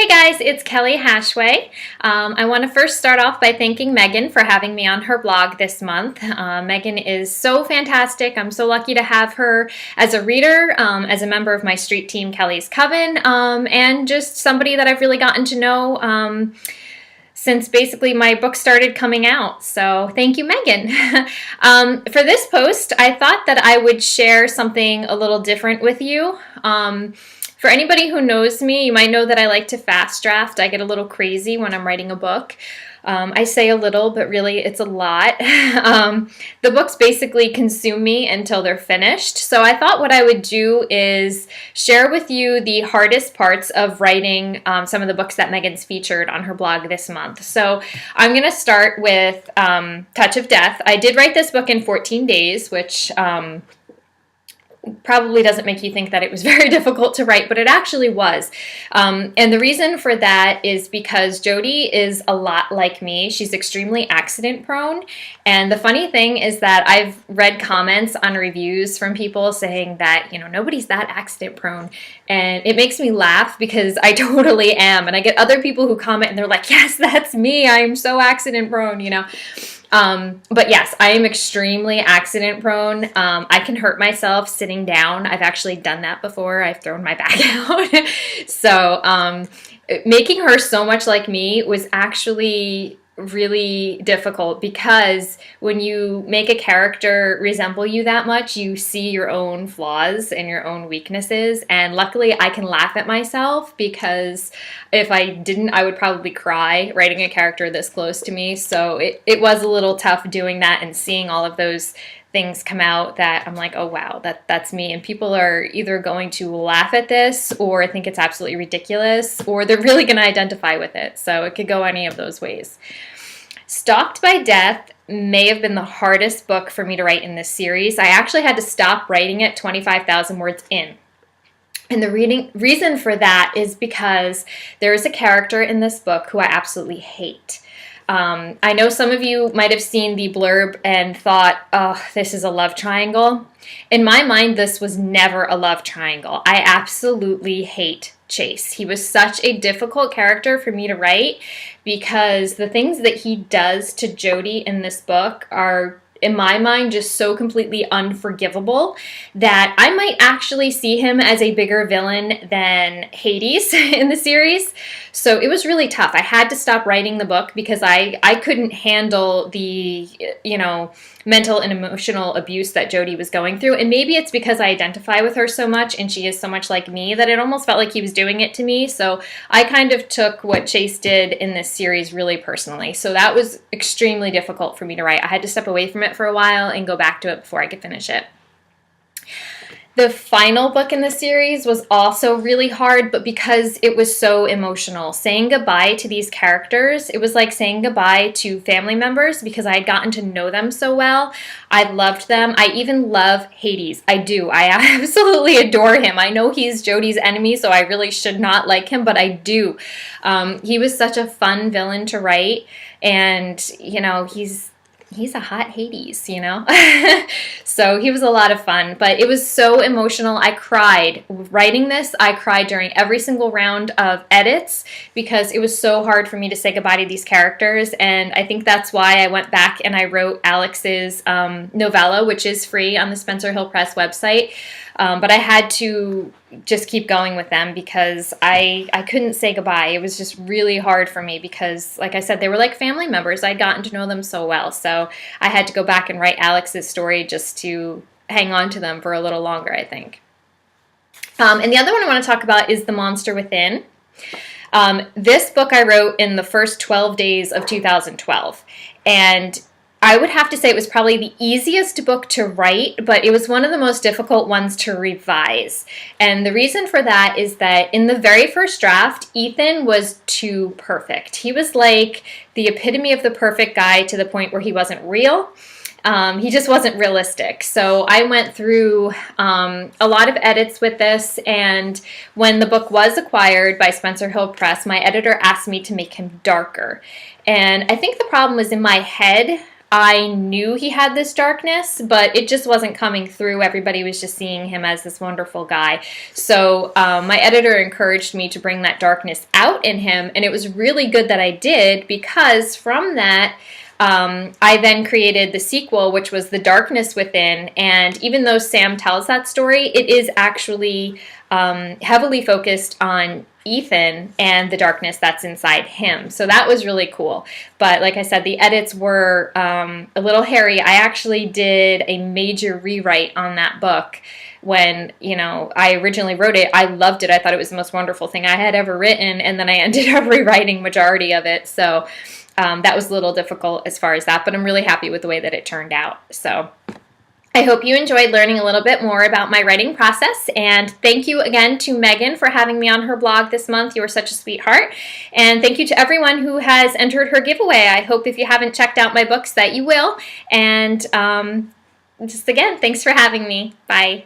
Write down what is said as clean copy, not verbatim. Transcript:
Hey guys, it's Kelly Hashway. I want to first start off by thanking Megan for having me on her blog this month. Megan is so fantastic. I'm so lucky to have her as a reader, as a member of my street team, Kelly's Coven, and just somebody that I've really gotten to know since basically my book started coming out. So thank you, Megan. For this post, I thought that I would share something a little different with you. For anybody who knows me, you might know that I like to fast draft. I get a little crazy when I'm writing a book. I say a little, but really it's a lot. The books basically consume me until they're finished. So I thought what I would do is share with you the hardest parts of writing some of the books that Megan's featured on her blog this month. So I'm going to start with Touch of Death. I did write this book in 14 days, which probably doesn't make you think that it was very difficult to write, but it actually was. And the reason for that is because Jody is a lot like me. She's extremely accident prone. And the funny thing is that I've read comments on reviews from people saying that, you know, nobody's that accident prone. And it makes me laugh because I totally am. And I get other people who comment and they're like, yes, that's me. I'm so accident prone, you know. But yes, I am extremely accident prone. I can hurt myself sitting down. I've actually done that before. I've thrown my back out. So, making her so much like me was actually really difficult because when you make a character resemble you that much, you see your own flaws and your own weaknesses. And luckily I can laugh at myself because if I didn't, I would probably cry writing a character this close to me. So it was a little tough doing that and seeing all of those things come out that I'm like, oh wow, that's me. And people are either going to laugh at this or think it's absolutely ridiculous, or they're really going to identify with it. So it could go any of those ways. Stalked by Death may have been the hardest book for me to write in this series. I actually had to stop writing it 25,000 words in. And the reason for that is because there is a character in this book who I absolutely hate. I know some of you might have seen the blurb and thought, oh, this is a love triangle. In my mind, this was never a love triangle. I absolutely hate Chase. He was such a difficult character for me to write because the things that he does to Jody in this book are, in my mind, just so completely unforgivable that I might actually see him as a bigger villain than Hades in the series. So it was really tough. I had to stop writing the book because I couldn't handle the, you know, mental and emotional abuse that Jody was going through. And maybe it's because I identify with her so much and she is so much like me that it almost felt like he was doing it to me. So I kind of took what Chase did in this series really personally. So that was extremely difficult for me to write. I had to step away from it for a while and go back to it before I could finish it. The final book in the series was also really hard, but because it was so emotional. Saying goodbye to these characters, it was like saying goodbye to family members because I had gotten to know them so well. I loved them. I even love Hades. I do. I absolutely adore him. I know he's Jody's enemy, so I really should not like him, but I do. He was such a fun villain to write, and, you know, he's a hot Hades, you know? So he was a lot of fun, but it was so emotional. I cried. Writing this, I cried during every single round of edits because it was so hard for me to say goodbye to these characters, and I think that's why I went back and I wrote Alex's novella, which is free on the Spencer Hill Press website. But I had to just keep going with them because I couldn't say goodbye. It was just really hard for me because, like I said, they were like family members. I'd gotten to know them so well. So I had to go back and write Alex's story just to hang on to them for a little longer, I think. And the other one I want to talk about is The Monster Within. This book I wrote in the first 12 days of 2012. And I would have to say it was probably the easiest book to write, but it was one of the most difficult ones to revise. And the reason for that is that in the very first draft, Ethan was too perfect. He was like the epitome of the perfect guy to the point where he wasn't real. He just wasn't realistic. So I went through a lot of edits with this, and when the book was acquired by Spencer Hill Press, my editor asked me to make him darker. And I think the problem was in my head. I knew he had this darkness, but it just wasn't coming through. Everybody was just seeing him as this wonderful guy. So my editor encouraged me to bring that darkness out in him, and it was really good that I did, because from that, I then created the sequel, which was The Darkness Within, and even though Sam tells that story, it is actually heavily focused on Ethan and the darkness that's inside him. So that was really cool. But like I said, the edits were a little hairy. I actually did a major rewrite on that book. When, you know, I originally wrote it, I loved it. I thought it was the most wonderful thing I had ever written, and then I ended up rewriting majority of it. So that was a little difficult as far as that, but I'm really happy with the way that it turned out. So I hope you enjoyed learning a little bit more about my writing process, and thank you again to Megan for having me on her blog this month. You were such a sweetheart, and thank you to everyone who has entered her giveaway. I hope if you haven't checked out my books that you will, and just again, thanks for having me. Bye.